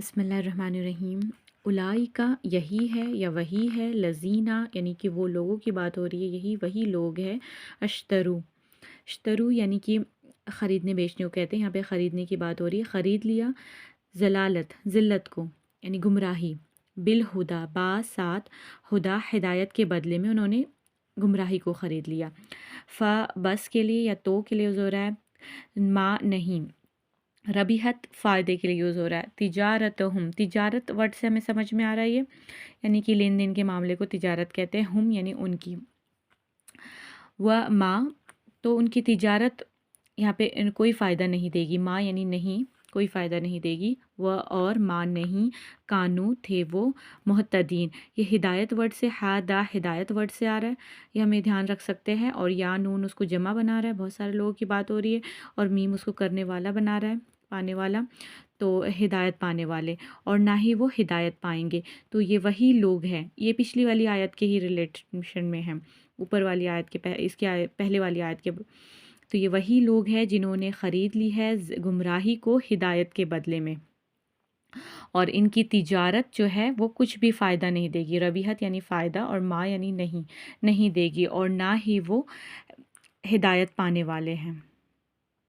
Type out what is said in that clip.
بسم اللہ الرحمن الرحیم۔ اولئک یہی ہے یا وہی ہے، لذینہ یعنی کہ وہ لوگوں کی بات ہو رہی ہے، یہی وہی لوگ ہے، اشترو اشترو یعنی کہ خریدنے بیچنے کو کہتے ہیں، یہاں پہ خریدنے کی بات ہو رہی ہے، خرید لیا ضلالت ذلت کو یعنی گمراہی، بالہدا با ساتھ ہدا ہدایت کے بدلے میں انہوں نے گمراہی کو خرید لیا، بس کے لیے یا تو کے لیے یوز ہو رہا ہے، ما نہیں، ربیحت فائدے کے لیے یوز ہو رہا ہے، تجارتہم تجارت ورڈ سے ہمیں سمجھ میں آ رہا ہے یہ یعنی کہ لین دین کے معاملے کو تجارت کہتے ہیں، ہم یعنی ان کی، و ما تو ان کی تجارت یہاں پہ کوئی فائدہ نہیں دے گی، ما یعنی نہیں کوئی فائدہ نہیں دے گی، و اور ما نہیں، کانو تھے وہ، محتدین یہ ہدایت ورڈ سے ہدا ہدایت ورڈ سے آ رہا ہے، یہ ہمیں دھیان رکھ سکتے ہیں، اور یا نون اس کو جمع بنا رہا ہے، بہت سارے لوگوں کی بات ہو رہی ہے، اور میم اس کو کرنے والا بنا رہا ہے، پانے والا، تو ہدایت پانے والے، اور نہ ہی وہ ہدایت پائیں گے، تو یہ وہی لوگ ہیں، یہ پچھلی والی آیت کے ہی ریلیشن میں ہیں، اوپر والی آیت کے اس کے پہلے والی آیت کے، تو یہ وہی لوگ ہیں جنہوں نے خرید لی ہے گمراہی کو ہدایت کے بدلے میں، اور ان کی تجارت جو ہے وہ کچھ بھی فائدہ نہیں دے گی، ربیحت یعنی فائدہ، اور ما یعنی نہیں دے گی، اور نہ ہی وہ ہدایت پانے والے ہیں۔